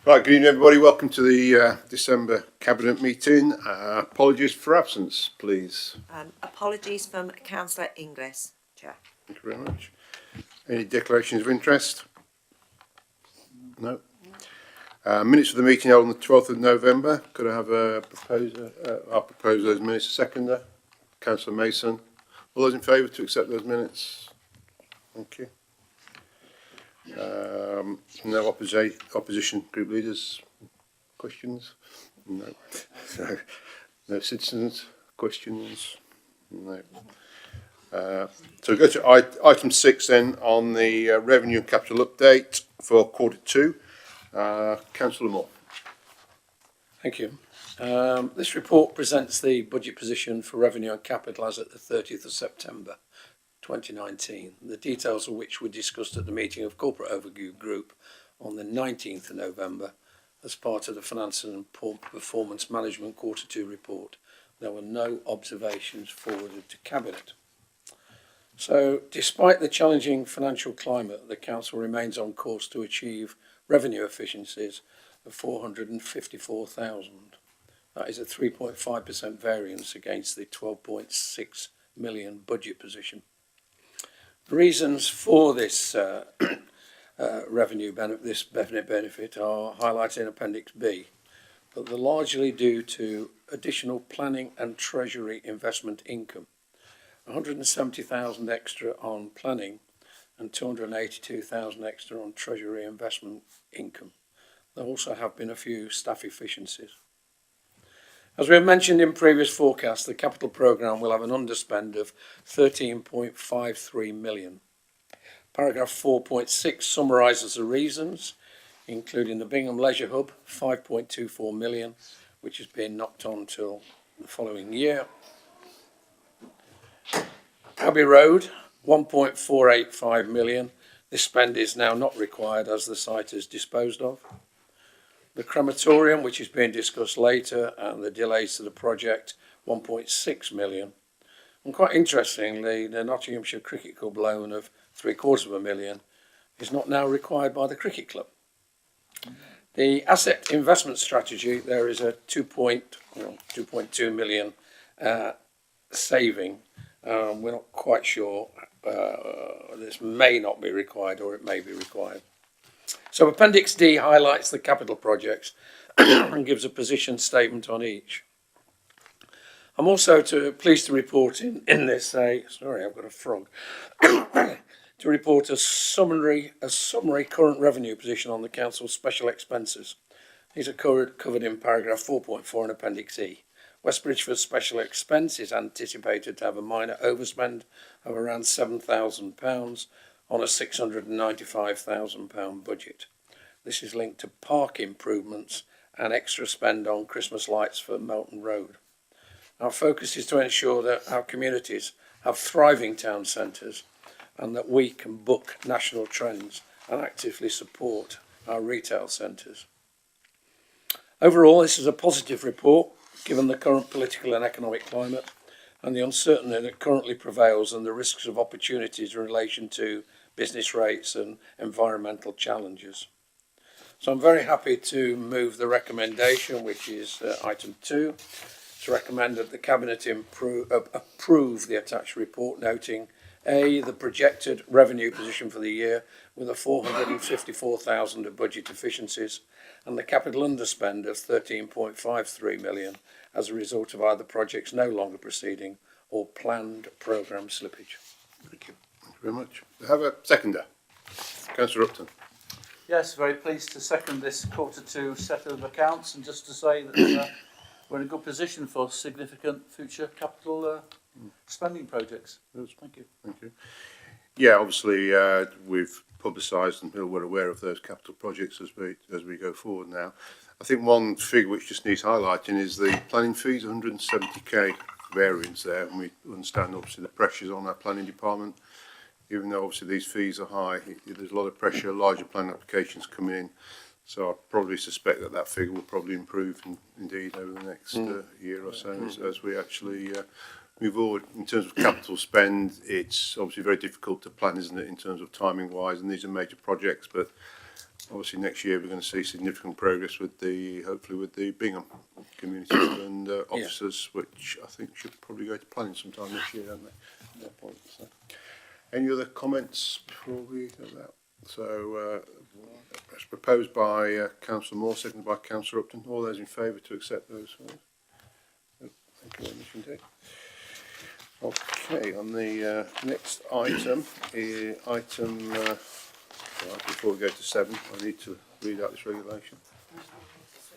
Right, good evening everybody. Welcome to the December Cabinet meeting. Apologies for absence, please. Apologies from Councillor Inglis, Chair. Thank you very much. Any declarations of interest? No. Minutes of the meeting held on the 12th of November. Could I have a proposer? I'll propose those minutes. A seconder? Councillor Mason. All those in favour to accept those minutes? Thank you. No opposition group leaders questions? No. So, no citizens questions? No. So we go to item 6 then on the revenue and capital update for Q2. Councillor Moore. Thank you. This report presents the budget position for revenue and capital as at the 30th of September 2019, the details of which were discussed at the meeting of Corporate Overview Group on the 19th of November as part of the Finance and Performance Management Q2 report. There were no observations forwarded to Cabinet. So, despite the challenging financial climate, the Council remains on course to achieve revenue efficiencies of 454,000. That is a 3.5% variance against the 12.6 million budget position. The reasons for this revenue benefit are highlighted in Appendix B, but they're largely due to additional planning and treasury investment income. 170,000 extra on planning and 282,000 extra on treasury investment income. There also have been a few staff efficiencies. As we have mentioned in previous forecasts, the capital programme will have an underspend of 13.53 million. Paragraph 4.6 summarises the reasons, including the Bingham Leisure Hub, 5.24 million, which has been knocked on till the following year. Abbey Road, 1.485 million. This spend is now not required as the site is disposed of. The crematorium, which is being discussed later, and the delays to the project, 1.6 million. And quite interestingly, the Nottinghamshire Cricket Club loan of 750,000 is not now required by the cricket club. The asset investment strategy, there is a 2.2 million saving. We're not quite sure. This may not be required or it may be required. So Appendix D highlights the capital projects and gives a position statement on each. I'm also pleased to report in this sorry, I've got a frog, to report a summary current revenue position on the Council's special expenses. These are covered in paragraph 4.4 in Appendix E. West Bridgford special expense is anticipated to have a minor overspend of around £7,000 on a £695,000 budget. This is linked to park improvements and extra spend on Christmas lights for Melton Road. Our focus is to ensure that our communities have thriving town centres and that we can book national trends and actively support our retail centres. Overall, this is a positive report given the current political and economic climate and the uncertainty that currently prevails and the risks of opportunities in relation to business rates and environmental challenges. So I'm very happy to move the recommendation, which is item 2, to recommend that the Cabinet approve the attached report, noting A, the projected revenue position for the year with a 454,000 of budget efficiencies and the capital underspend of 13.53 million as a result of either projects no longer proceeding or planned programme slippage. Thank you. Thank you very much. We have a seconder. Councillor Upton. Yes, very pleased to second this Q2 set of accounts, and just to say that we're in a good position for significant future capital spending projects. Thank you. Thank you. Yeah, obviously we've publicised and we're well aware of those capital projects as we go forward now. I think one figure which just needs highlighting is the planning fees, 170k variance there, and we understand obviously the pressures on our planning department. Even though obviously these fees are high, there's a lot of pressure, larger planning applications coming in. So I probably suspect that figure will probably improve indeed over the next year or so as we actually move forward. In terms of capital spend, it's obviously very difficult to plan, isn't it, in terms of timing wise, and these are major projects, but obviously next year we're going to see significant progress with hopefully with the Bingham community and officers, which I think should probably go to planning sometime this year, don't they? At that point, so. Any other comments before we do that? So, as proposed by Councillor Moore, seconded by Councillor Upton. All those in favour to accept those? Thank you very much indeed. Okay, on the next item, before we go to 7, I need to read out this regulation.